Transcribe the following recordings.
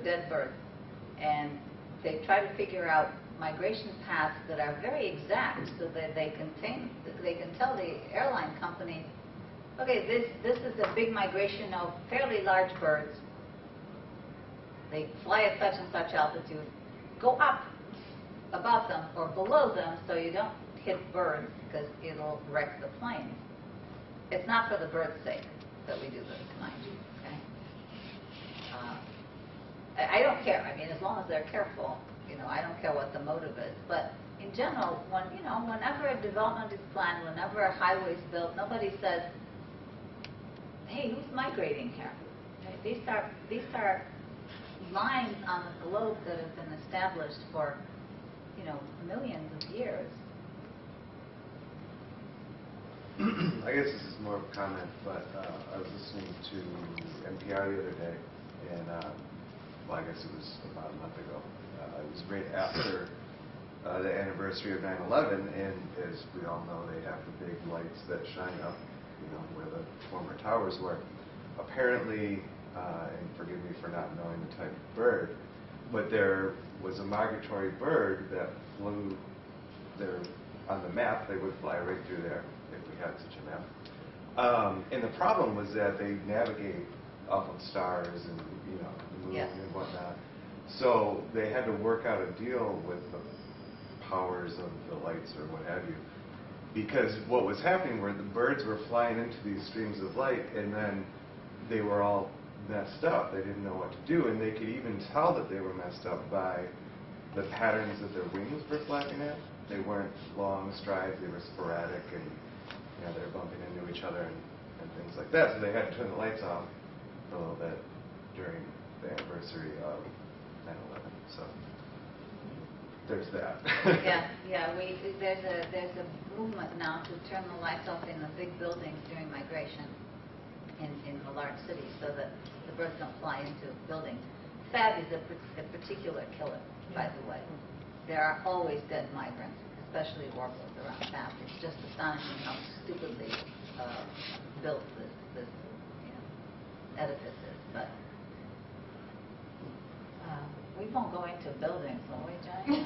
dead bird, and they try to figure out migration paths that are very exact, so that they can tell the airline company, okay, this is a big migration of fairly large birds. They fly at such and such altitude. Go up above them or below them so you don't hit birds, because it'll wreck the plane. It's not for the birds' sake that we do this, mind you. Okay? I don't care. I mean, as long as they're careful, I don't care what the motive is. But in general, whenever a development is planned, whenever a highway is built, nobody says, "Hey, who's migrating here?" These are lines on the globe that have been established for, millions of years. I guess this is more of a comment, but I was listening to NPR the other day, and I guess it was about a month ago. It was right after the anniversary of 9/11, and as we all know, they have the big lights that shine up, where the former towers were. Apparently, and forgive me for not knowing the type of bird, but there was a migratory bird that flew there on the map. They would fly right through there if we had such a map. And the problem was that they navigate off of stars and the moon and whatnot. So they had to work out a deal with the powers of the lights or what have you, because what was happening were the birds were flying into these streams of light, and then they were all messed up. They didn't know what to do, and they could even tell that they were messed up by the patterns that their wings were flapping at. They weren't long strides, they were sporadic, and they were bumping into each other and things like that. So they had to turn the lights off a little bit during the anniversary of 9/11. So there's that. yeah. There's a movement now to turn the lights off in the big buildings during migration in the large cities, so that the birds don't fly into buildings. Fab is a particular killer, by the way. There are always dead migrants, especially warblers around Fab. It's just astonishing how stupidly built this edifice is. But we won't go into buildings, will we, Johnny?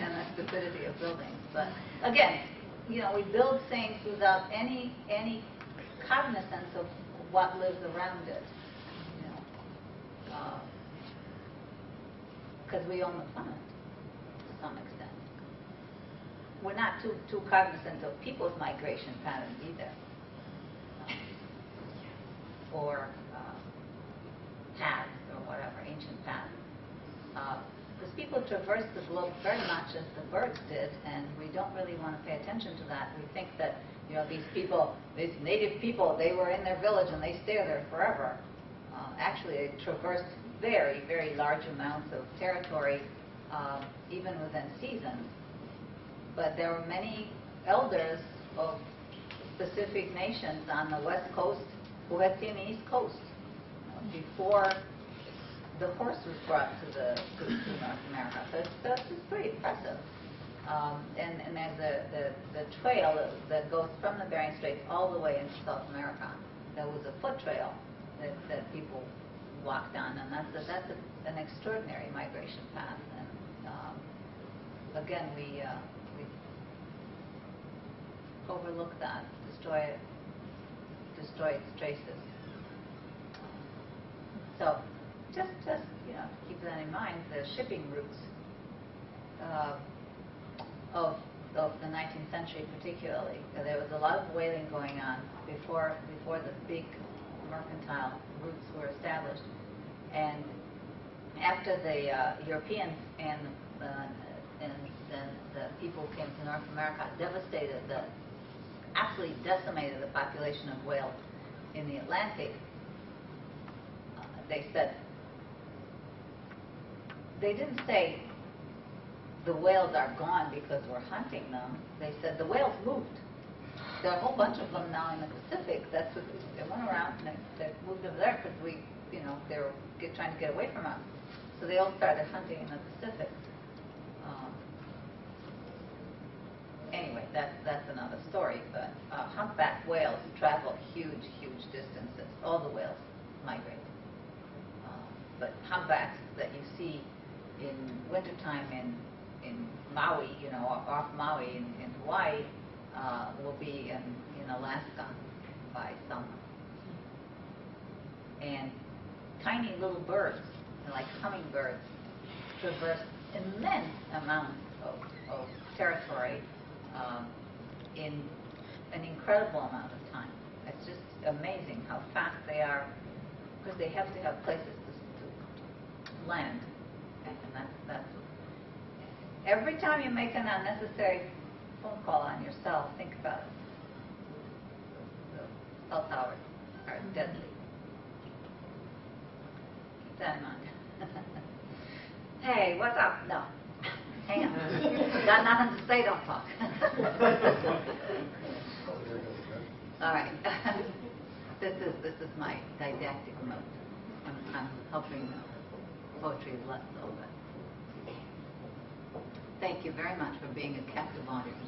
And the stupidity of buildings. But again, we build things without any cognizance of what lives around it. Because we own the planet to some extent. We're not too cognizant of people's migration patterns either, or paths or whatever, ancient paths. Because people traverse the globe very much as the birds did, and we don't really want to pay attention to that. We think that these native people, they were in their village and they stay there forever. Actually, they traversed very, very large amounts of territory, even within seasons. But there were many elders of specific nations on the West Coast who had seen the East Coast before the horse was brought to North America. So it's just pretty impressive. And there's the trail that goes from the Bering Straits all the way into South America. There was a foot trail that people walked on, and that's an extraordinary migration path. And again, we overlook that, destroy its traces. So just keep that in mind. The shipping routes of the 19th century, particularly, there was a lot of whaling going on before the big mercantile routes were established. And after the Europeans and then the people who came to North America absolutely decimated the population of whales in the Atlantic, they said, they didn't say the whales are gone because we're hunting them. They said the whales moved. There are a whole bunch of them now in the Pacific. That's what they went around and they moved over there because they were trying to get away from us. So they all started hunting in the Pacific. Anyway, that's another story. But humpback whales travel huge distances. All the whales migrate. but humpbacks that you see in wintertime in Maui, off Maui in Hawaii, will be in Alaska by summer. And tiny little birds, like hummingbirds, traverse immense amounts of territory in an incredible amount of time. It's just amazing how fast they are, because they have to have places to land. And that's every time you make an unnecessary phone call on yourself, think about it. The cell towers are deadly. Keep that in mind. Hey, what's up? No. Hang on. Got nothing to say, don't talk. All right. This is my didactic note. I'm helping poetry is less so, but thank you very much for being a captive audience.